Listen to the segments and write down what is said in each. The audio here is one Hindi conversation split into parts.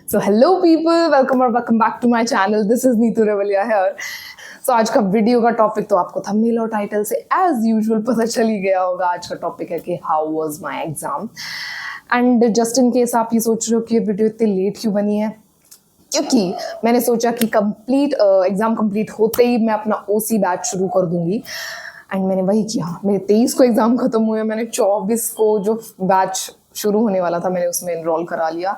So hello people, welcome back to my channel. This is Neetu Revalia here. So आज का वीडियो का टॉपिक तो आपको थंबनेल और टाइटल से एज यूजुअल पता चल ही गया होगा. आज का टॉपिक है कि how was my exam. And just in case आप ये सोच रहे हो कि ये वीडियो इतनी लेट क्यों बनी है, क्योंकि मैंने सोचा कि एग्जाम कंप्लीट होते ही मैं अपना ओसी बैच शुरू कर दूंगी. एंड मैंने वही किया. मेरे 23 को एग्जाम खत्म हुए, मैंने 24 को जो बैच शुरू होने वाला था मैंने उसमें एनरोल करा लिया.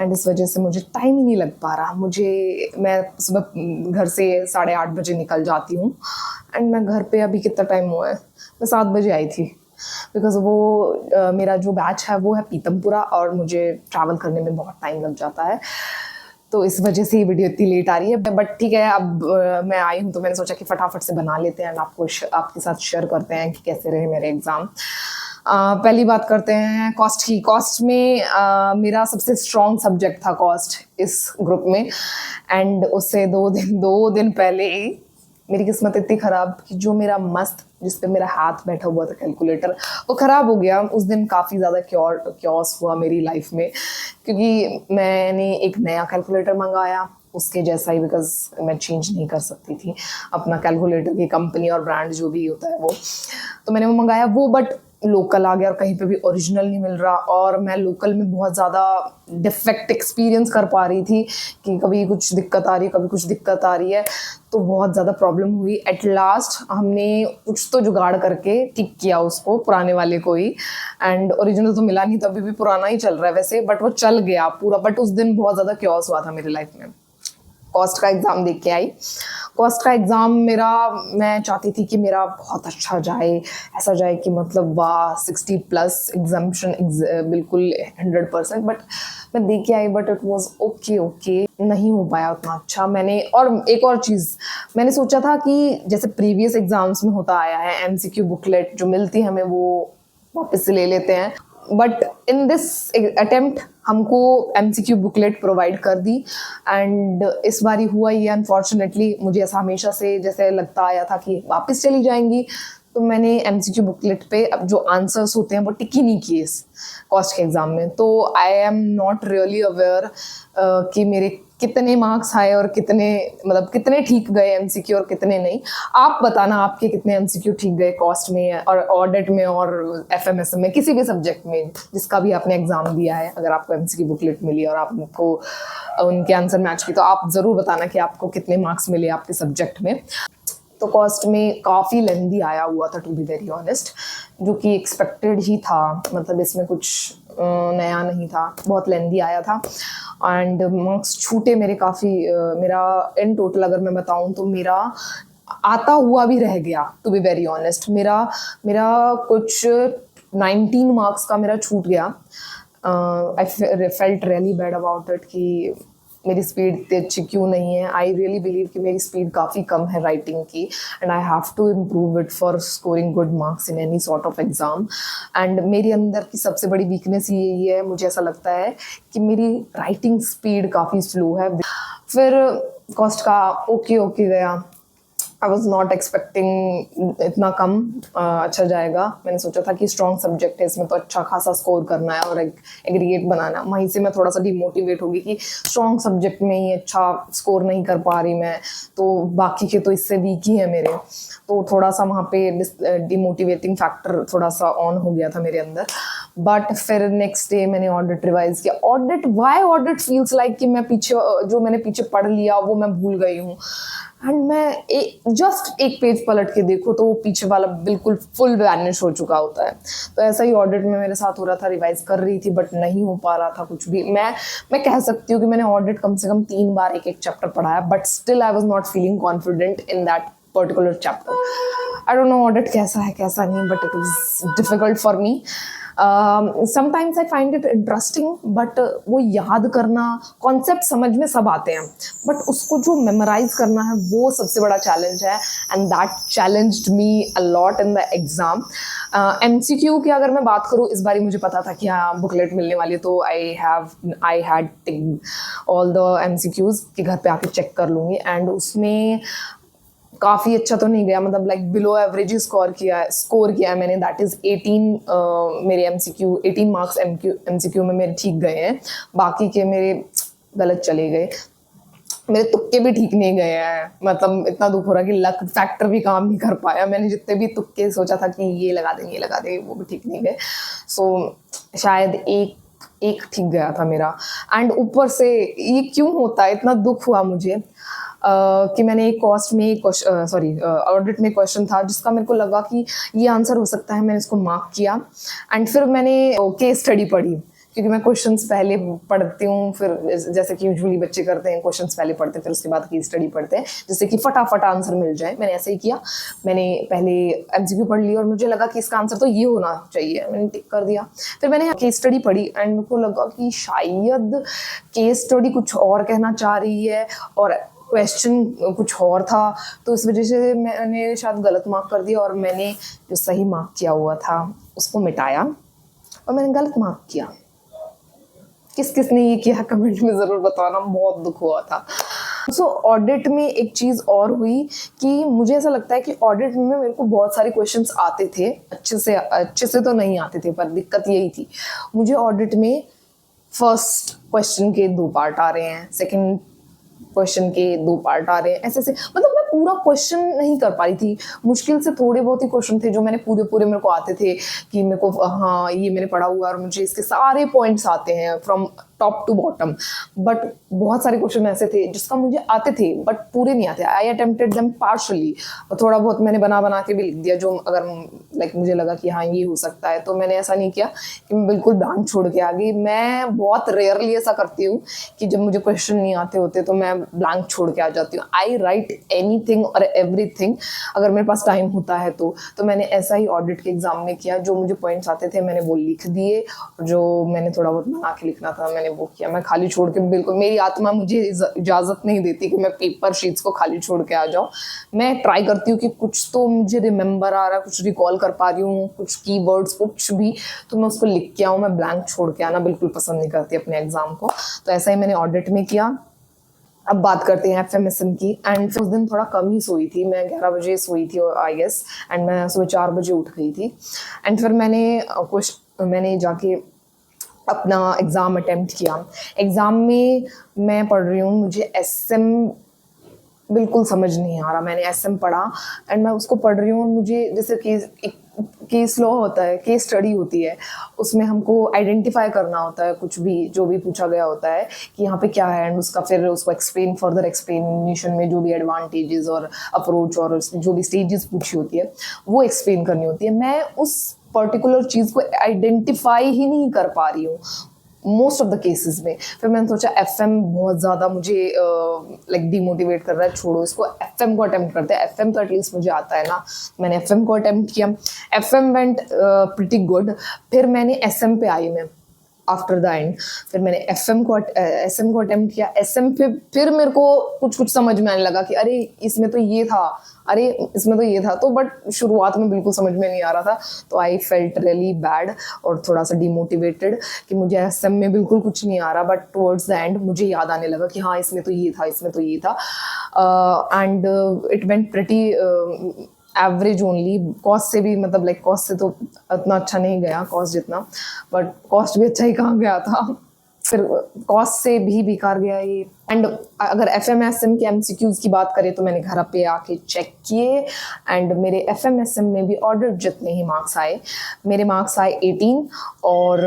एंड इस वजह से मुझे टाइम ही नहीं लग पा रहा. मैं सुबह घर से 8:30 बजे निकल जाती हूँ एंड मैं घर पे अभी कितना टाइम हुआ है, मैं 7 बजे आई थी. बिकॉज वो मेरा जो बैच है वो है पीतमपुरा और मुझे ट्रैवल करने में बहुत टाइम लग जाता है. तो इस वजह से ये वीडियो इतनी लेट आ रही है. बट ठीक है, अब मैं आई हूँ तो मैंने सोचा कि फटाफट से बना लेते हैं एंड आपके साथ शेयर करते हैं कि कैसे रहे मेरे एग्ज़ाम. पहली बात करते हैं कॉस्ट की. कॉस्ट में मेरा सबसे स्ट्रॉन्ग सब्जेक्ट था कॉस्ट इस ग्रुप में. एंड उससे दो दिन पहले ही मेरी किस्मत इतनी ख़राब कि जो मेरा मस्त जिस पे मेरा हाथ बैठा हुआ था कैलकुलेटर, वो ख़राब हो गया. उस दिन काफ़ी ज़्यादा क्योस हुआ मेरी लाइफ में, क्योंकि मैंने एक नया कैलकुलेटर मंगाया उसके जैसा ही, बिकॉज मैं चेंज नहीं कर सकती थी अपना कैलकुलेटर की कंपनी और ब्रांड जो भी होता है वो. तो मैंने वो मंगाया वो, बट लोकल आ गया और कहीं पे भी ओरिजिनल नहीं मिल रहा. और मैं लोकल में बहुत ज़्यादा डिफेक्ट एक्सपीरियंस कर पा रही थी कि कभी कुछ दिक्कत आ रही है, कभी कुछ दिक्कत आ रही है. तो बहुत ज़्यादा प्रॉब्लम हुई. एट लास्ट हमने कुछ तो जुगाड़ करके ठीक किया उसको, पुराने वाले को ही. एंड ओरिजिनल तो मिला नहीं, तभी भी पुराना ही चल रहा है वैसे, बट वो चल गया पूरा. बट उस दिन बहुत ज़्यादा क्योस हुआ था मेरी लाइफ में. कॉस्ट का एग्ज़ाम देख के आई. कॉस्ट का एग्ज़ाम मैं चाहती थी कि मेरा बहुत अच्छा जाए, ऐसा जाए कि मतलब वाह 60+ एग्जाम्पशन बिल्कुल 100%. बट मैं देख के आई, बट इट वाज ओके. नहीं हो पाया उतना अच्छा. और एक और चीज़ मैंने सोचा था कि जैसे प्रीवियस एग्जाम्स में होता आया है, MCQ बुकलेट जो मिलती है हमें वो वापस से ले लेते हैं. बट इन दिस अटेम्प्ट हमको MCQ बुकलेट प्रोवाइड कर दी. एंड इस बारी हुआ ये अनफॉर्चुनेटली, मुझे ऐसा हमेशा से जैसे लगता आया था कि वापस चली जाएंगी. तो मैंने MCQ बुकलेट पे अब जो आंसर्स होते हैं वो टिक ही नहीं किए इस कॉस्ट के एग्ज़ाम में. तो I am not really aware कि मेरे कितने मार्क्स आए और कितने ठीक गए MCQ और कितने नहीं. आप बताना आपके कितने MCQ ठीक गए कॉस्ट में और ऑडिट में और FMSM में, किसी भी सब्जेक्ट में जिसका भी आपने एग्ज़ाम दिया है. अगर आपको MCQ बुकलेट मिली और आपको उनके आंसर मैच की, तो आप ज़रूर बताना कि आपको कितने मार्क्स मिले आपके सब्जेक्ट में. तो कॉस्ट में काफ़ी लेंदी आया हुआ था, टू बी वेरी ऑनेस्ट, जो कि एक्सपेक्टेड ही था. मतलब इसमें कुछ नया नहीं था, बहुत लेंदी आया था. एंड मार्क्स छूटे मेरे काफ़ी. मेरा इन टोटल अगर मैं बताऊं तो मेरा आता हुआ भी रह गया, टू बी वेरी ऑनेस्ट. मेरा कुछ 19 मार्क्स का मेरा छूट गया. I felt really bad about it कि मेरी स्पीड इतनी अच्छी क्यों नहीं है. आई रियली बिलीव कि मेरी स्पीड काफ़ी कम है राइटिंग की, and I have to improve it for scoring good marks in any sort of exam. And मेरे अंदर की सबसे बड़ी वीकनेस यही है, मुझे ऐसा लगता है कि मेरी राइटिंग स्पीड काफ़ी स्लो है. फिर कॉस्ट का ओके गया. आई वॉज नॉट एक्सपेक्टिंग इतना कम अच्छा जाएगा. मैंने सोचा था कि स्ट्रॉन्ग सब्जेक्ट है, इसमें तो अच्छा खासा स्कोर करना है और एग्रीगेट बनाना. वहीं से मैं थोड़ा सा डिमोटिवेट होगी कि स्ट्रॉन्ग सब्जेक्ट में ही अच्छा स्कोर नहीं कर पा रही मैं, तो बाकी के तो इससे वीक ही है मेरे. तो थोड़ा सा वहाँ पे डिमोटिवेटिंग फैक्टर थोड़ा सा ऑन हो गया था मेरे अंदर. बट फिर नेक्स्ट डे मैंने ऑडिट रिवाइज किया. ऑडिट फील्स लाइक कि जो मैंने पीछे पढ़ लिया वो मैं भूल गई हूँ. एंड मैं जस्ट एक पेज पलट के देखो तो वो पीछे वाला बिल्कुल फुल वैनिश हो चुका होता है. तो ऐसा ही ऑडिट में मेरे साथ हो रहा था. रिवाइज कर रही थी बट नहीं हो पा रहा था कुछ भी. मैं कह सकती हूँ कि मैंने ऑडिट कम से कम 3 बार एक चैप्टर पढ़ाया, but still I was not feeling confident in that particular chapter. I don't know audit कैसा है कैसा नहीं, but it was difficult for me. Sometimes I find it interesting, but वो याद करना, कॉन्सेप्ट समझ में सब आते हैं, बट उसको जो मेमोराइज करना है वो सबसे बड़ा चैलेंज है. And that challenged me a lot in the exam. MCQ की अगर मैं बात करूँ, इस बारी मुझे पता था कि हाँ बुकलेट मिलने वाली है, तो I had tick all the MCQs कि घर पे आके चेक कर लूँगी. एंड उसमें काफ़ी अच्छा तो नहीं गया, मतलब लाइक बिलो एवरेज ही स्कोर किया है मैंने. दैट इज़ 18 मेरे MCQ 18 मार्क्स MCQ में मेरे ठीक गए हैं. बाकी के मेरे गलत चले गए। मेरे तुक्के भी ठीक नहीं गए हैं, मतलब इतना दुख हो रहा है कि लक फैक्टर भी काम नहीं कर पाया। मैंने जितने भी तुक्के सोचा था कि ये लगा देंगे वो भी ठीक नहीं गए। सो शायद एक ठीक गया था मेरा। एंड ऊपर से ये क्यों होता है, इतना दुख हुआ मुझे कि मैंने एक कॉस्ट में ऑडिट में क्वेश्चन था जिसका मेरे को लगा कि ये आंसर हो सकता है, मैंने इसको मार्क किया। एंड फिर मैंने केस स्टडी पढ़ी, क्योंकि मैं क्वेश्चंस पहले पढ़ती हूँ, फिर जैसे कि यूजुअली बच्चे करते हैं, क्वेश्चंस पहले पढ़ते हैं फिर उसके बाद केस स्टडी पढ़ते हैं, जिससे कि फटाफट आंसर मिल जाए। मैंने ऐसे ही किया, मैंने पहले एमसीक्यू पढ़ लिया और मुझे लगा कि इसका आंसर तो ये होना चाहिए, मैंने टिक कर दिया। फिर मैंने केस स्टडी पढ़ी एंड मेरे को लगा कि शायद केस स्टडी कुछ और कहना चाह रही है और क्वेश्चन कुछ और था, तो इस वजह से मैंने शायद गलत मार्क कर दिया और मैंने जो सही मार्क किया हुआ था उसको मिटाया और मैंने गलत मार्क किया। किस ने ये किया कमेंट में ज़रूर बताना, बहुत दुख हुआ था। सो ऑडिट में एक चीज़ और हुई कि मुझे ऐसा लगता है कि ऑडिट में मेरे को बहुत सारे क्वेश्चंस आते थे, अच्छे से तो नहीं आते थे, पर दिक्कत यही थी मुझे ऑडिट में फर्स्ट क्वेश्चन के 2 पार्ट आ रहे हैं, सेकंड क्वेश्चन के 2 पार्ट आ रहे हैं, ऐसे मतलब मैं पूरा क्वेश्चन नहीं कर पा रही थी। मुश्किल से थोड़े बहुत ही क्वेश्चन थे जो मैंने पूरे मेरे को आते थे कि मेरे को हाँ ये मैंने पढ़ा हुआ और मुझे इसके सारे पॉइंट्स आते हैं from top to bottom. But बहुत सारे क्वेश्चन ऐसे थे जिसका मुझे आते थे बट पूरे नहीं आते। आई अटेम्प्टेड देम पार्शली, थोड़ा बहुत मैंने बना के भी लिख दिया जो अगर मुझे लगा कि हाँ ये हो सकता है। तो मैंने ऐसा नहीं किया कि मैं बिल्कुल ब्लैंक छोड़ के आ गई। मैं बहुत रेयरली ऐसा करती हूँ कि जब मुझे क्वेश्चन नहीं आते होते तो मैं ब्लैंक छोड़ के आ जाती हूँ। आई राइट एनीथिंग और एवरीथिंग अगर मेरे पास टाइम होता है तो मैंने ऐसा ही ऑडिट के एग्जाम में किया। जो मुझे पॉइंट्स आते थे मैंने वो लिख दिए, जो मैंने थोड़ा बहुत बना के लिखना था मैंने वो किया। मैं खाली छोड़ के बिल्कुल, मेरी आत्मा मुझे इजाजत नहीं देती कि मैं पेपर शीट्स को खाली छोड़ के आ जाऊँ। मैं ट्राई करती हूँ कि कुछ तो मुझे रिमेंबर आ रहा है, कुछ रिकॉल कर पा रही हूँ, कुछ कीवर्ड्स कुछ भी, तो मैं उसको लिख के आऊँ। मैं ब्लैंक छोड़ के आना बिल्कुल पसंद नहीं करती अपने एग्जाम को। तो ऐसा ही मैंने ऑडिट में किया। अब बात करते हैं FMSM की। एंड उस दिन थोड़ा कम ही सोई थी, मैं 11 बजे सोई थी आई गेस, एंड मैं सुबह 4 बजे उठ गई थी। एंड फिर मैंने जाके अपना एग्ज़ाम अटेम्प्ट किया। एग्ज़ाम में मैं पढ़ रही हूँ, मुझे SM बिल्कुल समझ नहीं आ रहा। मैंने SM पढ़ा एंड मैं उसको पढ़ रही हूँ। मुझे जैसे केस लॉ होता है, केस स्टडी होती है, उसमें हमको आइडेंटिफाई करना होता है कुछ भी जो भी पूछा गया होता है कि यहाँ पे क्या है, एंड उसका फिर उसको फर्दर एक्सप्लेनेशन में जो भी एडवांटेजेस और अप्रोच और जो भी स्टेजेस पूछी होती है वो एक्सप्लेन करनी होती है। मैं उस पर्टिकुलर चीज़ को आइडेंटिफाई ही नहीं कर पा रही हूँ मोस्ट ऑफ द केसेस में। फिर मैंने सोचा FM बहुत ज़्यादा मुझे डिमोटिवेट कर रहा है, छोड़ो इसको, FM को अटेम्प्ट करते हैं। FM तो एटलीस्ट मुझे आता है ना। मैंने FM को अटेम्प्ट किया। FM went pretty good. फिर मैंने SM पे आई मैं आफ्टर द एंड। फिर मैंने SM को अटेम्प्ट किया। SM पे फिर मेरे को कुछ समझ में आने लगा कि अरे इसमें तो ये था, तो बट शुरुआत में बिल्कुल समझ में नहीं आ रहा था। तो आई फेल्ट रियली बैड और थोड़ा सा डिमोटिवेटेड कि मुझे SM में बिल्कुल कुछ नहीं आ रहा। बट टुवर्ड्स द एंड मुझे याद आने लगा कि हाँ इसमें तो ये था and it went pretty average only. Cost से भी कॉस्ट से तो इतना अच्छा नहीं गया कॉस्ट जितना, बट कॉस्ट भी अच्छा ही कहाँ गया था, फिर कॉस्ट से भी बेकार गया ये। एंड अगर FMSM के MCQs की बात करें तो मैंने घर पे आके चेक किए एंड मेरे FMSM में भी ऑर्डर जितने ही मार्क्स आए, मेरे मार्क्स आए 18 और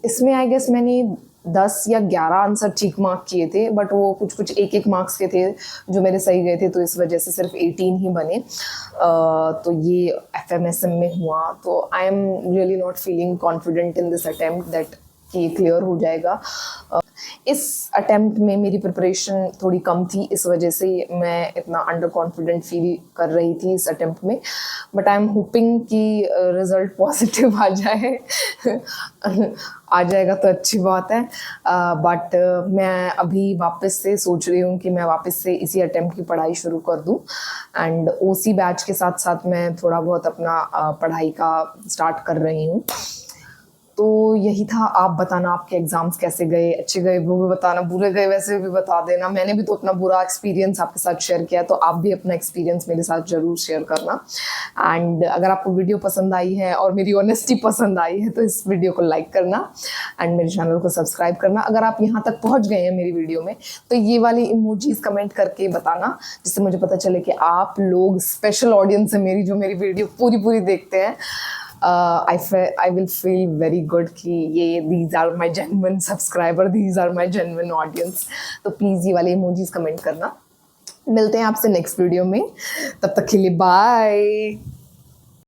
इसमें आई गेस मैंने 10 या 11 आंसर ठीक मार्क किए थे, बट वो कुछ एक मार्क्स के थे जो मेरे सही गए थे, तो इस वजह से सिर्फ 18 ही बने। तो ये FMSM में हुआ। तो I am really not feeling confident in this attempt that कि क्लियर हो जाएगा। इस अटेम्प्ट में मेरी प्रिपरेशन थोड़ी कम थी, इस वजह से मैं इतना अंडर कॉन्फिडेंट फील कर रही थी इस अटेम्प्ट में। बट आई एम होपिंग कि रिज़ल्ट पॉजिटिव आ जाए आ जाएगा तो अच्छी बात है। बट मैं अभी वापस से सोच रही हूँ कि मैं वापस से इसी अटेम्प्ट की पढ़ाई शुरू कर दूँ एंड OC बैच के साथ साथ मैं थोड़ा बहुत अपना पढ़ाई का स्टार्ट कर रही हूँ। तो यही था, आप बताना आपके एग्जाम्स कैसे गए, अच्छे गए वो भी बताना, बुरे गए वैसे भी बता देना। मैंने भी तो अपना बुरा एक्सपीरियंस आपके साथ शेयर किया, तो आप भी अपना एक्सपीरियंस मेरे साथ जरूर शेयर करना। एंड अगर आपको वीडियो पसंद आई है और मेरी ऑनेस्टी पसंद आई है तो इस वीडियो को लाइक करना एंड मेरे चैनल को सब्सक्राइब करना। अगर आप यहाँ तक पहुँच गए हैं मेरी वीडियो में तो ये वाली इमोजीज कमेंट करके बताना, जिससे मुझे पता चले कि आप लोग स्पेशल ऑडियंस है मेरी, जो मेरी वीडियो पूरी देखते हैं। I will feel very good कि ये these are my genuine subscriber, these are my genuine audience। तो प्लीज़ ये वाले इमोजीज कमेंट करना। मिलते हैं आपसे नेक्स्ट वीडियो में, तब तक के लिए बाय।